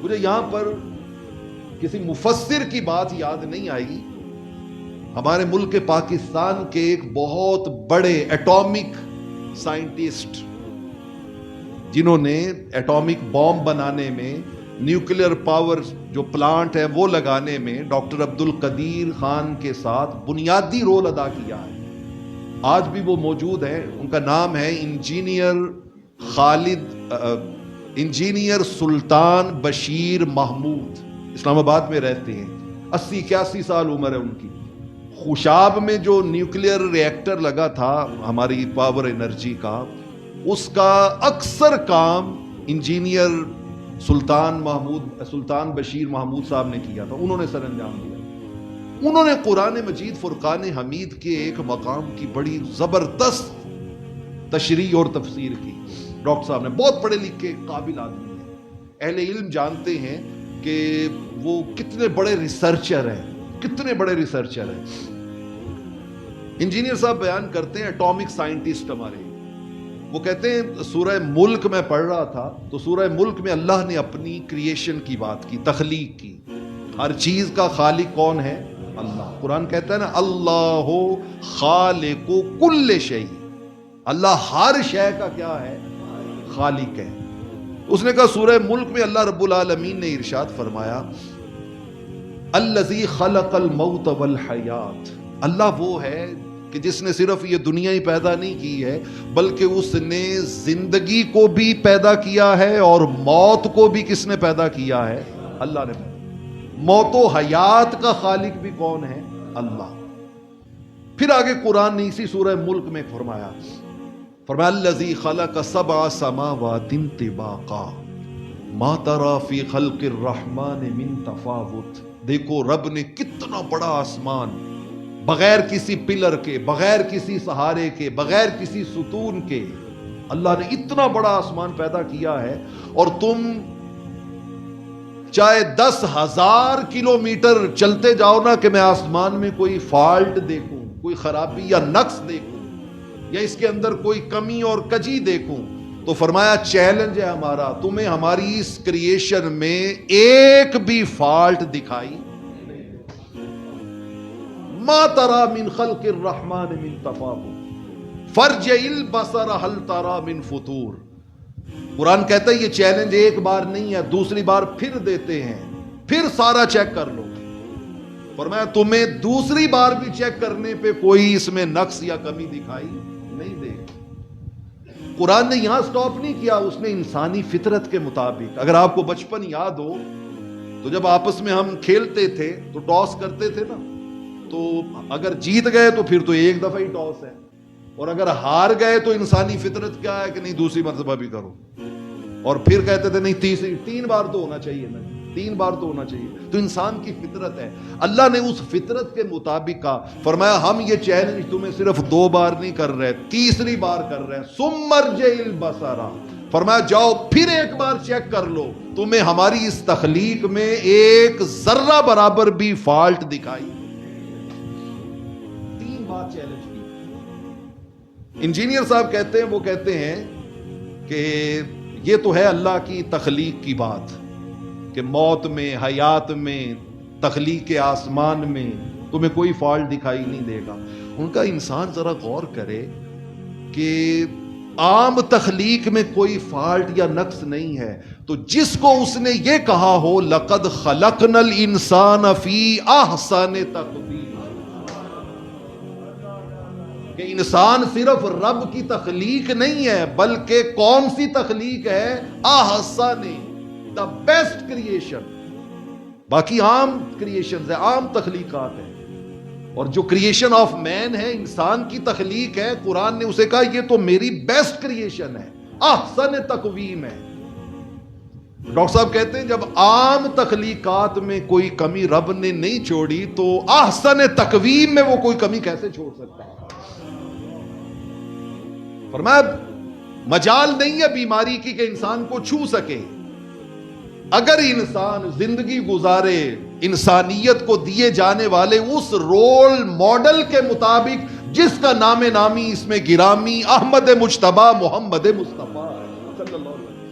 مجھے یہاں پر کسی مفسر کی بات یاد نہیں آئی. ہمارے ملک پاکستان کے ایک بہت بڑے ایٹامک سائنٹسٹ جنہوں نے ایٹامک بام بنانے میں، نیوکلیر پاور جو پلانٹ ہے وہ لگانے میں ڈاکٹر عبد القدیر خان کے ساتھ بنیادی رول ادا کیا ہے. آج بھی وہ موجود ہیں. ان کا نام ہے انجینئر سلطان بشیر محمود. اسلام آباد میں رہتے ہیں. 80-81 سال عمر ہے ان کی. خوشاب میں جو نیوکلیر ریئیکٹر لگا تھا ہماری پاور انرجی کا، اس کا اکثر کام انجینئر سلطان بشیر محمود صاحب نے کیا تھا. انہوں نے سر انجام دیا. انہوں نے قرآن مجید فرقان حمید کے ایک مقام کی بڑی زبردست تشریح اور تفسیر کی. ڈاکٹر صاحب نے، بہت پڑھے لکھے قابل آدمی ہیں، اہل علم جانتے ہیں کہ وہ کتنے بڑے ریسرچر ہیں. انجینئر صاحب بیان کرتے ہیں، ایٹامک سائنٹسٹ ہمارے، وہ کہتے ہیں سورہ ملک میں پڑھ رہا تھا تو سورہ ملک میں اللہ نے اپنی کریشن کی بات کی، تخلیق کی. ہر چیز کا خالق کون ہے؟ اللہ. قرآن کہتا ہے نا، اللہ خالق کل شیء. اللہ ہر شے کا کیا ہے؟ خالق ہے. اس نے کہا سورہ ملک میں اللہ رب العالمین نے ارشاد فرمایا، الذی خلق الموت والحیات. اللہ وہ ہے کہ جس نے صرف یہ دنیا ہی پیدا نہیں کی ہے بلکہ اس نے زندگی کو بھی پیدا کیا ہے، اور موت کو بھی کس نے پیدا کیا ہے؟ اللہ نے. موت و حیات کا خالق بھی کون ہے؟ اللہ. پھر آگے قرآن نے اسی سورہ ملک میں فرمایا الذی خلق 7 سماوات طباقا ما تری فی خلق الرحمن من تفاوت. دیکھو رب نے کتنا بڑا آسمان بغیر کسی پلر کے، بغیر کسی سہارے کے، بغیر کسی ستون کے، اللہ نے اتنا بڑا آسمان پیدا کیا ہے، اور تم چاہے 10,000 کلومیٹر چلتے جاؤ نا کہ میں آسمان میں کوئی فالٹ دیکھوں، کوئی خرابی یا نقص دیکھوں، یا اس کے اندر کوئی کمی اور کجی دیکھوں، تو فرمایا چیلنج ہے ہمارا، تمہیں ہماری اس کریشن میں ایک بھی فالٹ دکھائی ما ترى من خلق الرحمن من تفاوت فرجع البصر هل ترى من فطور. قرآن کہتا ہے یہ چیلنج ایک بار نہیں ہے، دوسری بار پھر دیتے ہیں، پھر سارا چیک کر لو. فرمایا تمہیں دوسری بار بھی چیک کرنے پہ کوئی اس میں نقص یا کمی دکھائی نہیں دے. قرآن نے یہاں سٹاپ نہیں کیا، اس نے انسانی فطرت کے مطابق. اگر آپ کو بچپن یاد ہو تو جب آپس میں ہم کھیلتے تھے تو ٹاس کرتے تھے نا، تو اگر جیت گئے تو پھر تو ایک دفعہ ہی ٹاس ہے، اور اگر ہار گئے تو انسانی فطرت کیا ہے کہ نہیں دوسری مرتبہ بھی کرو، اور پھر کہتے تھے نہیں 3 بار تو ہونا چاہیے نا، 3 بار تو ہونا چاہیے. تو انسان کی فطرت ہے. اللہ نے اس فطرت کے مطابق کہا، فرمایا ہم یہ چیلنج تمہیں صرف 2 بار نہیں کر رہے، تیسری بار کر رہے ہیں. ثم ارجع البصر، فرمایا جاؤ پھر ایک بار چیک کر لو، تمہیں ہماری اس تخلیق میں ایک ذرہ برابر بھی فالٹ دکھائی. 3 بار چیلنج کی. انجینئر صاحب کہتے ہیں، وہ کہتے ہیں کہ یہ تو ہے اللہ کی تخلیق کی بات کہ موت میں، حیات میں، تخلیق آسمان میں تمہیں کوئی فالٹ دکھائی نہیں دے گا. ان کا انسان ذرا غور کرے کہ عام تخلیق میں کوئی فالٹ یا نقص نہیں ہے، تو جس کو اس نے یہ کہا ہو لقد خلقنا الانسان فی احسن تقویم، کہ انسان صرف رب کی تخلیق نہیں ہے بلکہ کون سی تخلیق ہے؟ احسن، دا بیسٹ کریشن. باقی عام کریشنز ہیں، عام تخلیقات ہیں، اور جو کریشن آف مین ہے، انسان کی تخلیق ہے، قرآن نے اسے کہا یہ تو میری بیسٹ کریشن ہے، احسن تقویم ہے. ڈاکٹر صاحب کہتے ہیں جب عام تخلیقات میں کوئی کمی رب نے نہیں چھوڑی تو احسن تقویم میں وہ کوئی کمی کیسے چھوڑ سکتا ہے؟ فرمایا مجال نہیں ہے بیماری کی کہ انسان کو چھو سکے. اگر انسان زندگی گزارے انسانیت کو دیے جانے والے اس رول ماڈل کے مطابق جس کا نام نامی اس میں گرامی احمد مجتبی محمد مصطفیٰ صلی اللہ علیہ وسلم،